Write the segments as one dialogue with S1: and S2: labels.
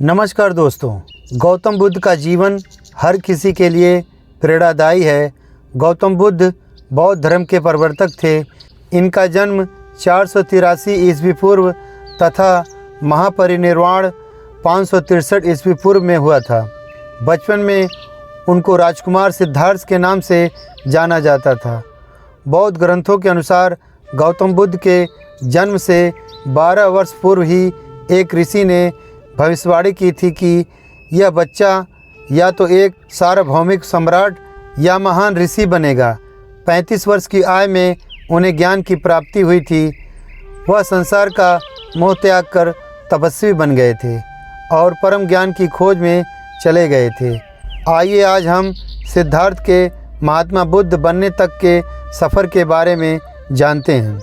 S1: नमस्कार दोस्तों, गौतम बुद्ध का जीवन हर किसी के लिए प्रेरणादायी है। गौतम बुद्ध बौद्ध धर्म के प्रवर्तक थे। इनका जन्म 483 ईस्वी पूर्व तथा महापरिनिर्वाण 563 ईस्वी पूर्व में हुआ था। बचपन में उनको राजकुमार सिद्धार्थ के नाम से जाना जाता था। बौद्ध ग्रंथों के अनुसार गौतम बुद्ध के जन्म से 12 वर्ष पूर्व ही एक ऋषि ने भविष्यवाणी की थी कि यह बच्चा या तो एक सार्वभौमिक सम्राट या महान ऋषि बनेगा। 35 वर्ष की आयु में उन्हें ज्ञान की प्राप्ति हुई थी। वह संसार का मोह त्याग कर तपस्वी बन गए थे और परम ज्ञान की खोज में चले गए थे। आइए आज हम सिद्धार्थ के महात्मा बुद्ध बनने तक के सफ़र के बारे में जानते हैं।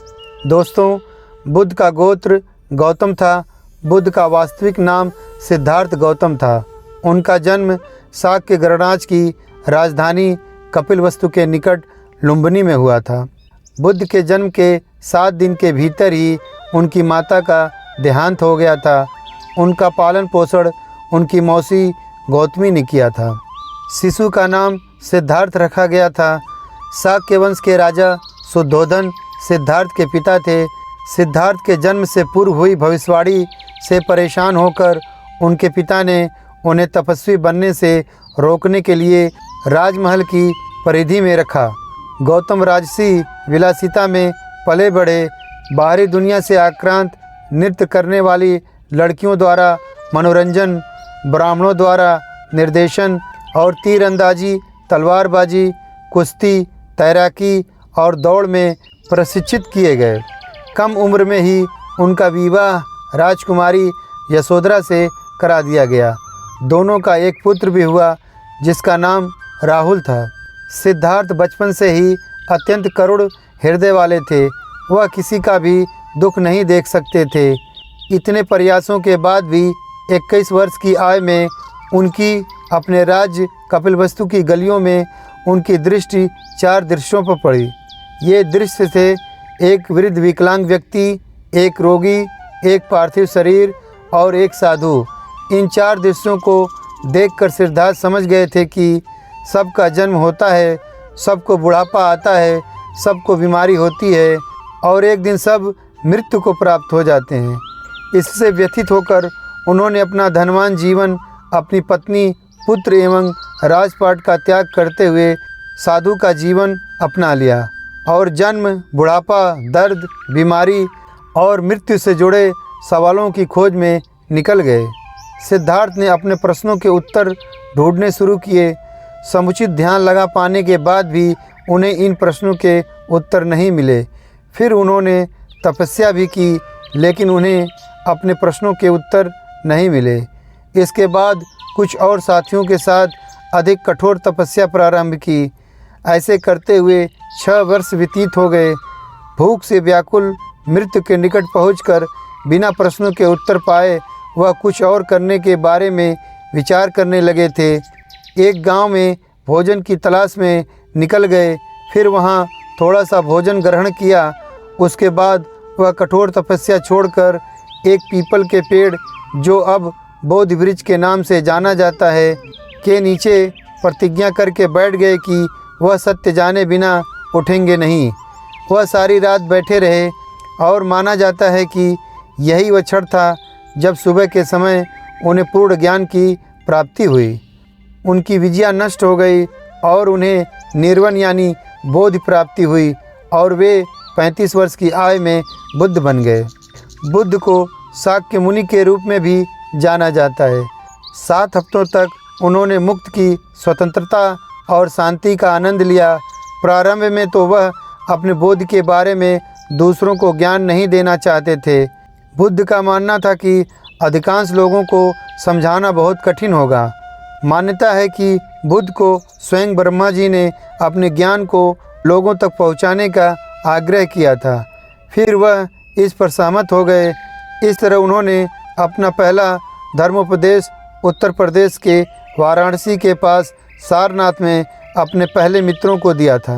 S1: दोस्तों, बुद्ध का गोत्र गौतम था। बुद्ध का वास्तविक नाम सिद्धार्थ गौतम था। उनका जन्म शाक्य गणराज्य की राजधानी कपिलवस्तु के निकट लुम्बिनी में हुआ था। बुद्ध के जन्म के 7 दिन के भीतर ही उनकी माता का देहांत हो गया था। उनका पालन पोषण उनकी मौसी गौतमी ने किया था। शिशु का नाम सिद्धार्थ रखा गया था। शाक्य वंश के राजा शुद्धोधन सिद्धार्थ के पिता थे। सिद्धार्थ के जन्म से पूर्व हुई भविष्यवाणी से परेशान होकर उनके पिता ने उन्हें तपस्वी बनने से रोकने के लिए राजमहल की परिधि में रखा। गौतम राजसी विलासिता में पले बढ़े। बाहरी दुनिया से आक्रांत नृत्य करने वाली लड़कियों द्वारा मनोरंजन, ब्राह्मणों द्वारा निर्देशन और तीरंदाजी, तलवारबाजी, कुश्ती, तैराकी और दौड़ में प्रशिक्षित किए गए। कम उम्र में ही उनका विवाह राजकुमारी यशोधरा से करा दिया गया। दोनों का एक पुत्र भी हुआ जिसका नाम राहुल था। सिद्धार्थ बचपन से ही अत्यंत करुण हृदय वाले थे। वह किसी का भी दुख नहीं देख सकते थे। इतने प्रयासों के बाद भी 21 वर्ष की आयु में उनकी अपने राज्य कपिलवस्तु की गलियों में उनकी दृष्टि 4 दृश्यों पर पड़ी। ये दृश्य थे एक वृद्ध विकलांग व्यक्ति, एक रोगी, एक पार्थिव शरीर और एक साधु। इन 4 दृश्यों को देखकर सिद्धार्थ समझ गए थे कि सबका जन्म होता है, सबको बुढ़ापा आता है, सबको बीमारी होती है और एक दिन सब मृत्यु को प्राप्त हो जाते हैं। इससे व्यथित होकर उन्होंने अपना धनवान जीवन, अपनी पत्नी, पुत्र एवं राजपाट का त्याग करते हुए साधु का जीवन अपना लिया और जन्म, बुढ़ापा, दर्द, बीमारी और मृत्यु से जुड़े सवालों की खोज में निकल गए। सिद्धार्थ ने अपने प्रश्नों के उत्तर ढूंढने शुरू किए। समुचित ध्यान लगा पाने के बाद भी उन्हें इन प्रश्नों के उत्तर नहीं मिले। फिर उन्होंने तपस्या भी की, लेकिन उन्हें अपने प्रश्नों के उत्तर नहीं मिले। इसके बाद कुछ और साथियों के साथ अधिक कठोर तपस्या प्रारंभ की। ऐसे करते हुए 6 वर्ष व्यतीत हो गए। भूख से व्याकुल मृत्यु के निकट पहुंचकर बिना प्रश्नों के उत्तर पाए वह कुछ और करने के बारे में विचार करने लगे थे। एक गांव में भोजन की तलाश में निकल गए। फिर वहां थोड़ा सा भोजन ग्रहण किया। उसके बाद वह कठोर तपस्या छोड़कर एक पीपल के पेड़, जो अब बोधि वृक्ष के नाम से जाना जाता है, के नीचे प्रतिज्ञा करके बैठ गए कि वह सत्य जाने बिना उठेंगे नहीं। वह सारी रात बैठे रहे और माना जाता है कि यही वह क्षण था जब सुबह के समय उन्हें पूर्ण ज्ञान की प्राप्ति हुई। उनकी विजया नष्ट हो गई और उन्हें निर्वाण यानी बोधि प्राप्ति हुई और वे 35 वर्ष की आयु में बुद्ध बन गए। बुद्ध को शाक्य मुनि के रूप में भी जाना जाता है। 7 हफ्तों तक उन्होंने मुक्त की स्वतंत्रता और शांति का आनंद लिया। प्रारंभ में तो वह अपने बोध के बारे में दूसरों को ज्ञान नहीं देना चाहते थे। बुद्ध का मानना था कि अधिकांश लोगों को समझाना बहुत कठिन होगा। मान्यता है कि बुद्ध को स्वयं ब्रह्मा जी ने अपने ज्ञान को लोगों तक पहुंचाने का आग्रह किया था। फिर वह इस पर सहमत हो गए। इस तरह उन्होंने अपना पहला धर्मोपदेश उत्तर प्रदेश के वाराणसी के पास सारनाथ में अपने पहले मित्रों को दिया था।